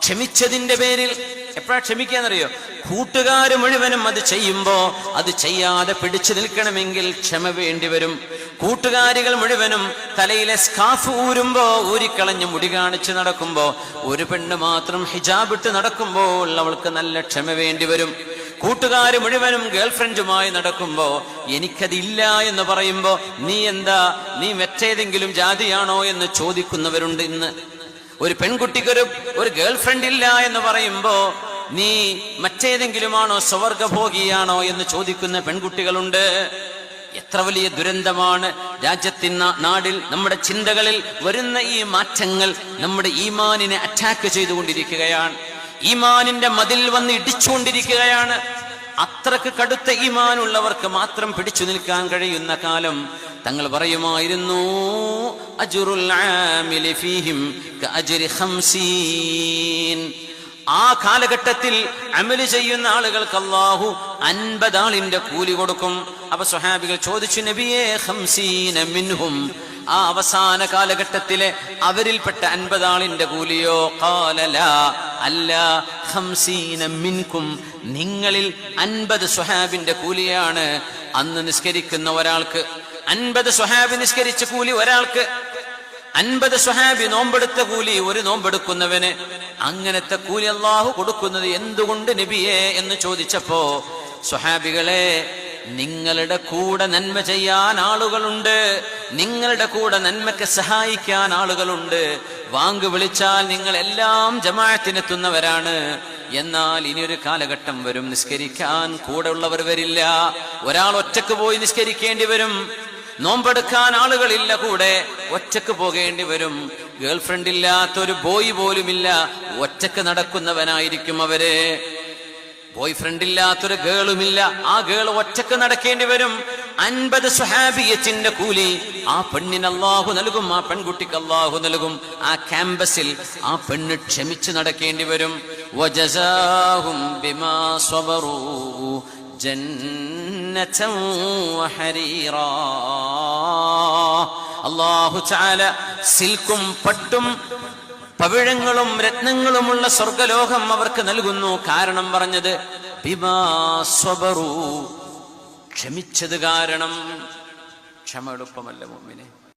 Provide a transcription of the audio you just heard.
ക്ഷമിച്ചതിന്റെ പേരിൽ. എപ്പോഴാ ക്ഷമിക്കാന്നറിയോ? കൂട്ടുകാര് മുഴുവനും അത് ചെയ്യുമ്പോ അത് ചെയ്യാതെ പിടിച്ചു നിൽക്കണമെങ്കിൽ ക്ഷമ വേണ്ടി വരും. കൂട്ടുകാരികൾ മുഴുവനും തലയിലെ സ്കാഫ് ഊരിക്കളഞ്ഞ് മുടി കാണിച്ച് നടക്കുമ്പോ ഒരു പെണ്ണ് മാത്രം ഹിജാബ് ഇട്ട് നടക്കുമ്പോൾ അവൾക്ക് നല്ല ക്ഷമ വേണ്ടി വരും. കൂട്ടുകാര് മുഴുവനും ഗേൾഫ്രണ്ടുമായി നടക്കുമ്പോ എനിക്കതില്ല എന്ന് പറയുമ്പോ നീ മറ്റേതെങ്കിലും ജാതിയാണോ എന്ന് ചോദിക്കുന്നവരുണ്ട് ഇന്ന്. ഒരു പെൺകുട്ടിക്കൊരു ഗേൾഫ്രണ്ട് ഇല്ല എന്ന് പറയുമ്പോ നീ മറ്റേതെങ്കിലുമാണോ, സ്വർഗഭോഗിയാണോ എന്ന് ചോദിക്കുന്ന പെൺകുട്ടികളുണ്ട്. എത്ര വലിയ ദുരന്തമാണ് നാടിൽ നമ്മുടെ ചിന്തകളിൽ വരുന്ന ഈ മാറ്റങ്ങൾ നമ്മുടെ ഈമാനിനെ അറ്റാക്ക് ചെയ്തുകൊണ്ടിരിക്കുകയാണ്. ഈമാനിന്റെ മതിൽ വന്ന് ഇടിച്ചുകൊണ്ടിരിക്കുകയാണ്. അത്രക്ക് കടുത്ത ഈമാനുള്ളവർക്ക് മാത്രം പിടിച്ചു നിൽക്കാൻ കഴിയുന്ന കാലം തങ്ങൾ പറയുമായിരുന്നു, അജ്റുൽ ആമിലി ഫീഹിം കഅജ്രി 50. ആ കാലഘട്ടത്തിൽ അമല് ചെയ്യുന്ന ആളുകൾക്ക് അല്ലാഹു 50 ആളിന്റെ കൂലി കൊടുക്കും. അപ്പൊ സ്വഹാബികൾ ചോദിച്ചു, നബിയേ 50 മിൻഹും, ആ അവസാന കാലഘട്ടത്തിലെ അവരിൽപ്പെട്ട 50 ആളിന്റെ കൂലിയോ? ഖാല ലാ, അല്ല, 50 മിൻകും, നിങ്ങളിൽ 50 സ്വഹാബിന്റെ കൂലിയാണ് അന്ന് നിസ്കരിക്കുന്ന ഒരാൾക്ക്. 50 സ്വഹാബി നിസ്കരിച്ച കൂലി ഒരാൾക്ക്, 50 സ്വഹാബി നോമ്പെടുത്ത കൂലി ഒരു നോമ്പെടുക്കുന്നവന്. അങ്ങനത്തെ കൂലി അല്ലാഹു കൊടുക്കുന്നത് എന്തുകൊണ്ട് നബിയേ എന്ന് ചോദിച്ചപ്പോ, സ്വഹാബികളെ, നിങ്ങളുടെ കൂടെ നന്മ ചെയ്യാൻ ആളുകളുണ്ട്, നിങ്ങളുടെ കൂടെ നന്മയ്ക്ക് സഹായിക്കാൻ ആളുകളുണ്ട്. വാങ്ക് വിളിച്ചാൽ നിങ്ങൾ എല്ലാം ജമാഅത്തിനെത്തുന്നവരാണ്. എന്നാൽ ഇനിയൊരു കാലഘട്ടം വരും, നിസ്കരിക്കാൻ കൂടെ ഉള്ളവർ വരില്ല. ഒരാൾ ഒറ്റക്ക് പോയി നിസ്കരിക്കേണ്ടി വരും. നോമ്പെടുക്കാൻ ആളുകളില്ല കൂടെ, ഒറ്റക്ക് പോകേണ്ടി വരും. ഗേൾഫ്രണ്ട് ഇല്ലാത്തൊരു ബോയ് പോലുമില്ല, ഒറ്റക്ക് നടക്കുന്നവനായിരിക്കും അവര്. ബോയ് ഫ്രണ്ട് ഇല്ലാത്തൊരു ഗേളുമില്ല, ആ ഗേൾ ഒറ്റക്ക് നടക്കേണ്ടി വരും. 50 സ്വഹാബിയത്തിന്റെ കൂലി ആ പെണ്ണിന് അല്ലാഹു നൽകും, ആ പെൺകുട്ടിക്ക് അല്ലാഹു നൽകും. ആ ക്യാമ്പസിൽ ആ പെണ്ണ് ക്ഷമിച്ച് നടക്കേണ്ടി വരും. വജസാഹും ബിമാ സ്വബറൂ ജന്നതൻ വഹരീറാ. അല്ലാഹു തആല സിൽക്കും പട്ടും പവിഴങ്ങളും രത്നങ്ങളുമുള്ള സ്വർഗലോകം അവർക്ക് നൽകുന്നു. കാരണം പറഞ്ഞത് ബിമാ സ്വബറൂ, ക്ഷമിച്ചത് കാരണം. ക്ഷമ എളുപ്പമല്ല മുഅ്മിനേ.